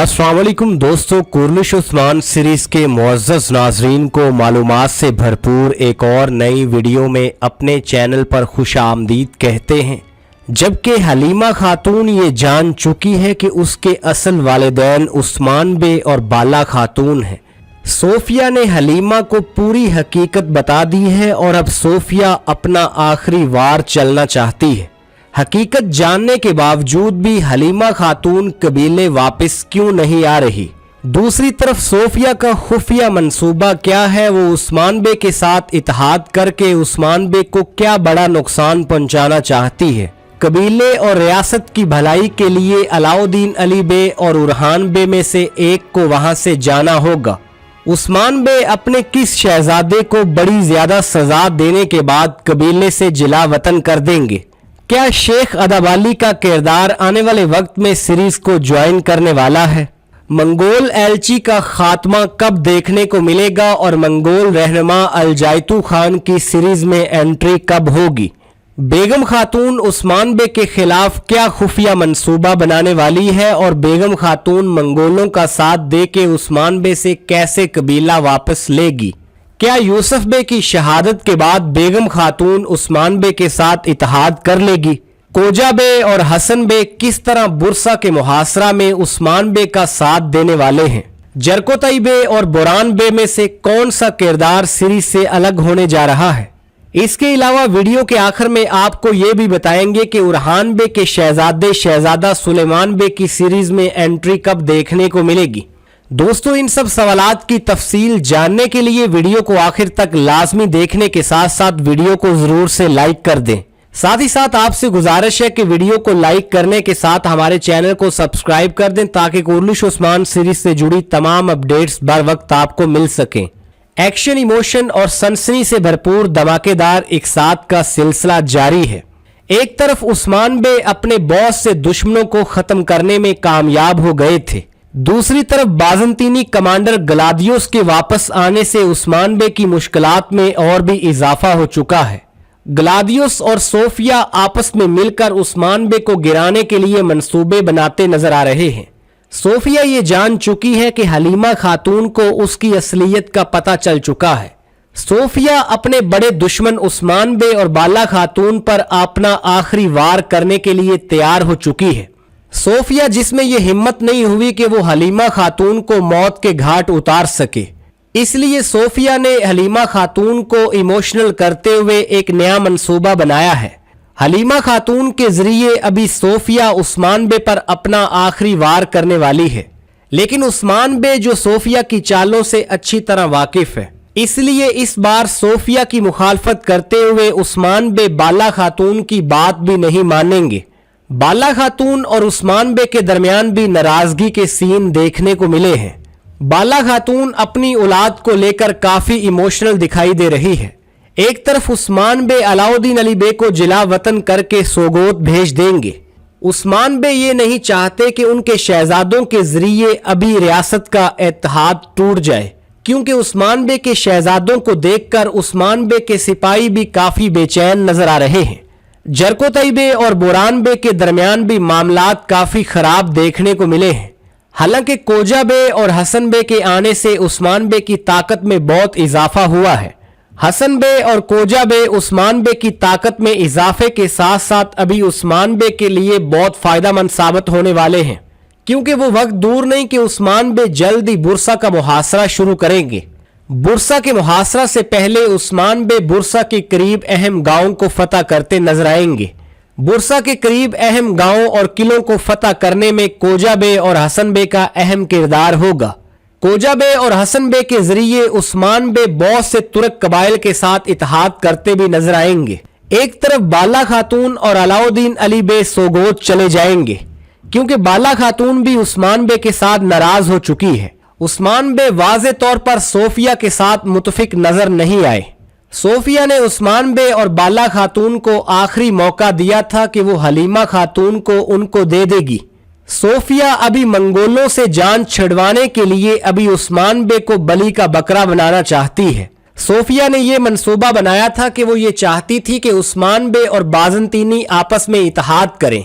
अस्सलाम वालेकुम दोस्तों, कुर्निश उस्मान सीरीज़ के मुअज़्ज़ज़ नाज़रीन को मालूमात से भरपूर एक और नई वीडियो में अपने चैनल पर खुश आमदीद कहते हैं। जबकि हलीमा खातून ये जान चुकी है कि उसके असल वालिदैन उस्मान बे और बाला खातून हैं। सोफिया ने हलीमा को पूरी हकीकत बता दी है और अब सोफिया अपना आखिरी वार चलना चाहती है। हकीकत जानने के बावजूद भी हलीमा खातून कबीले वापस क्यों नहीं आ रही? दूसरी तरफ सोफिया का खुफिया मंसूबा क्या है? वो उस्मान बे के साथ इत्तेहाद करके उस्मान बे को क्या बड़ा नुकसान पहुंचाना चाहती है? कबीले और रियासत की भलाई के लिए अलाउद्दीन अली बे और उरहान बे में से एक को वहां से जाना होगा। उस्मान बे अपने किस शहजादे को बड़ी ज्यादा सजा देने के बाद कबीले से जिला वतन कर देंगे? क्या शेख अदाबाली का किरदार आने वाले वक्त में सीरीज को ज्वाइन करने वाला है? मंगोल एलची का खात्मा कब देखने को मिलेगा और मंगोल रहनुमा अलजाइतू खान की सीरीज में एंट्री कब होगी? बेगम खातून उस्मान बे के खिलाफ क्या खुफिया मंसूबा बनाने वाली है और बेगम खातून मंगोलों का साथ दे के उस्मान बे से कैसे कबीला वापस लेगी? क्या यूसुफ बे की शहादत के बाद बेगम खातून उस्मान बे के साथ इत्तेहाद कर लेगी? कोजा बे और हसन बे किस तरह बुरसा के मुहासरा में उस्मान बे का साथ देने वाले हैं? जरकोतई बे और बुरान बे में से कौन सा किरदार सीरीज से अलग होने जा रहा है? इसके अलावा वीडियो के आखिर में आपको ये भी बताएंगे कि उरहान बे के शहजादे शहजादा सुलेमान बे की सीरीज में एंट्री कब देखने को मिलेगी। दोस्तों, इन सब सवालात की तफसील जानने के लिए वीडियो को आखिर तक लाजमी देखने के साथ साथ वीडियो को जरूर से लाइक कर दें। साथ ही साथ आपसे गुजारिश है कि वीडियो को लाइक करने के साथ हमारे चैनल को सब्सक्राइब कर दें ताकि कुर्निश उस्मान सीरीज से जुड़ी तमाम अपडेट्स बर वक्त आपको मिल सकें। एक्शन, इमोशन और सनसनी से भरपूर धमाकेदार इकसात का सिलसिला जारी है। एक तरफ उस्मान बे अपने बॉस से दुश्मनों को खत्म करने में कामयाब हो गए थे, दूसरी तरफ बाज़ंतीनी कमांडर ग्लादियोस के वापस आने से उस्मान बे की मुश्किलात में और भी इजाफा हो चुका है। ग्लादियोस और सोफिया आपस में मिलकर उस्मान बे को गिराने के लिए मंसूबे बनाते नजर आ रहे हैं। सोफिया ये जान चुकी है कि हलीमा खातून को उसकी असलियत का पता चल चुका है। सोफिया अपने बड़े दुश्मन उस्मान बे और बाला खातून पर अपना आखिरी वार करने के लिए तैयार हो चुकी है। सोफिया जिसमें यह हिम्मत नहीं हुई कि वो हलीमा खातून को मौत के घाट उतार सके, इसलिए सोफिया ने हलीमा खातून को इमोशनल करते हुए एक नया मंसूबा बनाया है। हलीमा खातून के जरिए अभी सोफिया उस्मान बे पर अपना आखिरी वार करने वाली है, लेकिन उस्मान बे जो सोफिया की चालों से अच्छी तरह वाकिफ है, इसलिए इस बार सोफिया की मुखालफत करते हुए उस्मान बे बाला खातून की बात भी नहीं मानेंगे। बाला खातून और उस्मान बे के दरमियान भी नाराजगी के सीन देखने को मिले हैं। बाला खातून अपनी औलाद को लेकर काफी इमोशनल दिखाई दे रही है। एक तरफ उस्मान बे अलाउद्दीन अली बे को जिला वतन करके सोगोत भेज देंगे। उस्मान बे ये नहीं चाहते कि उनके शहजादों के जरिए अभी रियासत का इत्तेहाद टूट जाए, क्योंकि उस्मान बे के शहजादों को देखकर उस्मान बे के सिपाही भी काफी बेचैन नजर आ रहे हैं। जरकोतई बे और बुरान बे के दरमियान भी मामलात काफी खराब देखने को मिले हैं। हालांकि कोजा बे और हसन बे के आने से उस्मान बे की ताकत में बहुत इजाफा हुआ है। हसन बे और कोजा बे उस्मान बे की ताकत में इजाफे के साथ साथ अभी उस्मान बे के लिए बहुत फायदेमंद साबित होने वाले हैं, क्योंकि वो वक्त दूर नहीं कि उस्मान बे जल्द ही बुरसा का मुहासरा शुरू करेंगे। बुरसा के मुहासरा से पहले उस्मान बे बुरसा के करीब अहम गांवों को फतह करते नजर आएंगे। बुरसा के करीब अहम गांवों और किलों को फतह करने में कोजा बे और हसन बे का अहम किरदार होगा। कोजा बे और हसन बे के जरिए उस्मान बे बहुत से तुर्क कबाइल के साथ इत्तेहाद करते भी नजर आएंगे। एक तरफ बाला खातून और अलाउद्दीन अली बे सोगोत चले जाएंगे, क्योंकि बाला खातून भी उस्मान बे के साथ नाराज हो चुकी है। उस्मान बे वाज़े तौर पर सोफिया के साथ मुतफिक नजर नहीं आए। सोफिया ने उस्मान बे और बाला खातून को आखिरी मौका दिया था कि वो हलीमा खातून को उनको दे देगी। सोफिया अभी मंगोलों से जान छिड़वाने के लिए अभी उस्मान बे को बलि का बकरा बनाना चाहती है। सोफिया ने यह मंसूबा बनाया था कि वो ये चाहती थी कि उस्मान बे और बाज़ंतीनी आपस में इत्तेहाद करें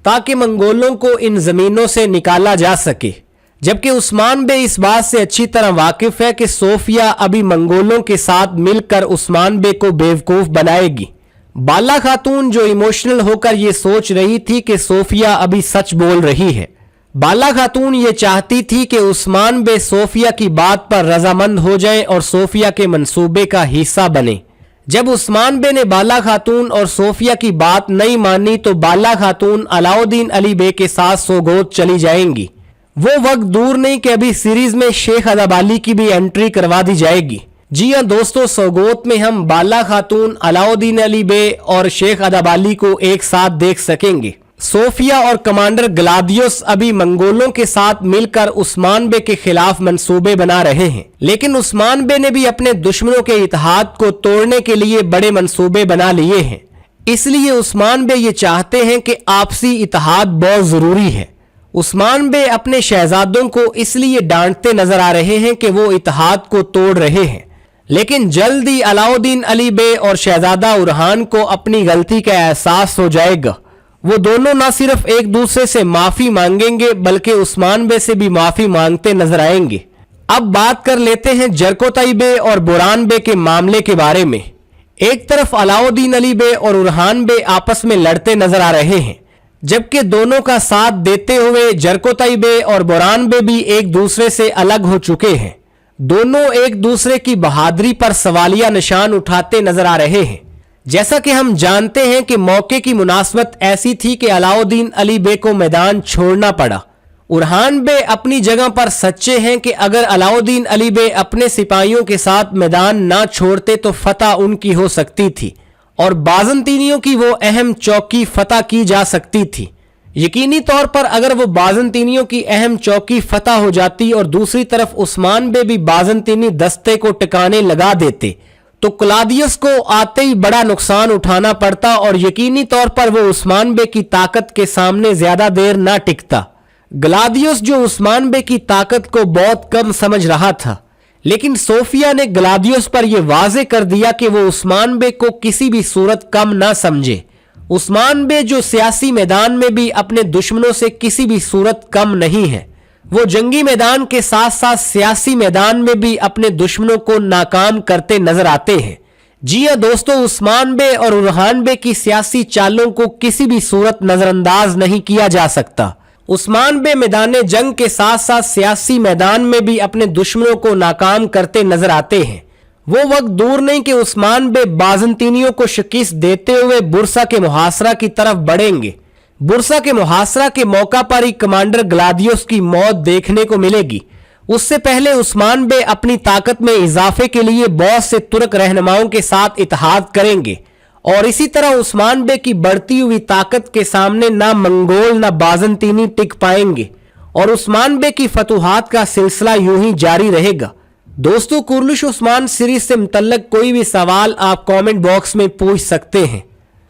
ताकि मंगोलों को इन जमीनों से निकाला जा सके। जबकि उस्मान बे इस बात से अच्छी तरह वाकिफ है कि सोफिया अभी मंगोलों के साथ मिलकर उस्मान बे को बेवकूफ बनाएगी। बाला खातून जो इमोशनल होकर ये सोच रही थी कि सोफिया अभी सच बोल रही है। बाला खातून ये चाहती थी कि उस्मान बे सोफिया की बात पर रजामंद हो जाए और सोफिया के मंसूबे का हिस्सा बने। जब उस्मान बे ने बाला खातून और सोफिया की बात नहीं मानी तो बाला खातून अलाउद्दीन अली बे के साथ सोगोत चली जाएंगी। वो वक्त दूर नहीं कि अभी सीरीज में शेख अदब अली की भी एंट्री करवा दी जाएगी। जी हाँ दोस्तों, सोगोत में हम बाला खातून, अलाउद्दीन अली बे और शेख अदब अली को एक साथ देख सकेंगे। सोफिया और कमांडर ग्लादियोस अभी मंगोलों के साथ मिलकर उस्मान बे के खिलाफ मंसूबे बना रहे हैं, लेकिन उस्मान बे ने भी अपने दुश्मनों के इत्तेहाद को तोड़ने के लिए बड़े मंसूबे बना लिए हैं। इसलिए उस्मान बे ये चाहते हैं कि आपसी इत्तेहाद बहुत जरूरी है। उस्मान बे अपने शहजादों को इसलिए डांटते नजर आ रहे हैं कि वो इत्तेहाद को तोड़ रहे हैं, लेकिन जल्द ही अलाउद्दीन अली बे और शहजादा उरहान को अपनी गलती का एहसास हो जाएगा। वो दोनों न सिर्फ एक दूसरे से माफी मांगेंगे बल्कि उस्मान बे से भी माफी मांगते नजर आएंगे। अब बात कर लेते हैं जरकोतई बे और बुरान बे के मामले के बारे में। एक तरफ अलाउद्दीन अली बे और उरहान बे आपस में लड़ते नजर आ रहे हैं, जबकि दोनों का साथ देते हुए जरकोतई बे और बुरान बे भी एक दूसरे से अलग हो चुके हैं। दोनों एक दूसरे की बहादुरी पर सवालिया निशान उठाते नजर आ रहे हैं। जैसा कि हम जानते हैं कि मौके की मुनासबत ऐसी थी कि अलाउद्दीन अली बे को मैदान छोड़ना पड़ा। उरहान बे अपनी जगह पर सच्चे हैं कि अगर अलाउद्दीन अली बे अपने सिपाहियों के साथ मैदान ना छोड़ते तो फतह उनकी हो सकती थी और बाज़ंतीनियों की वो अहम चौकी फतह की जा सकती थी। यकीनी तौर पर अगर वो बाज़ंतीनियों की अहम चौकी फतह हो जाती और दूसरी तरफ उस्मान बे भी बाज़ंतीनी दस्ते को टिकाने लगा देते तो क्लादियस को आते ही बड़ा नुकसान उठाना पड़ता और यकीनी तौर पर वो उस्मान बे की ताकत के सामने ज्यादा देर ना टिकता। ग्लादियस जो उस्मान बे की ताकत को बहुत कम समझ रहा था, लेकिन सोफिया ने ग्लादियस पर यह वाजे कर दिया कि वो उस्मान बे को किसी भी सूरत कम ना समझे। उस्मान बे जो सियासी मैदान में भी अपने दुश्मनों से किसी भी सूरत कम नहीं है, वो जंगी मैदान के साथ साथ सियासी मैदान में भी अपने दुश्मनों को नाकाम करते नजर आते हैं। जी हां दोस्तों, उस्मान बे और उरहान बे की सियासी चालों को किसी भी सूरत नजरअंदाज नहीं किया जा सकता। उस्मान बे मैदान जंग के साथ साथ सियासी मैदान में भी अपने दुश्मनों को नाकाम करते नजर आते हैं। वो वक्त दूर नहीं कि उस्मान बे बाज़ंतीनियों को शिकस्त देते हुए बुरसा के मुहासरा की तरफ बढ़ेंगे। बुरसा के मुहासरा के मौका पर ही कमांडर ग्लादियोस की मौत देखने को मिलेगी। उससे पहले उस्मान बे अपनी ताकत में इजाफे के लिए बहुत से तुर्क रहनुमाओं के साथ इत्तेहाद करेंगे और इसी तरह उस्मान बे की बढ़ती हुई ताकत के सामने ना मंगोल ना बाज़ंतीनी टिक पाएंगे और उस्मान बे की फतूहात का सिलसिला यूं ही जारी रहेगा। दोस्तों, कुर्लिश उस्मान सीरीज से मुतल्लक कोई भी सवाल आप कमेंट बॉक्स में पूछ सकते हैं।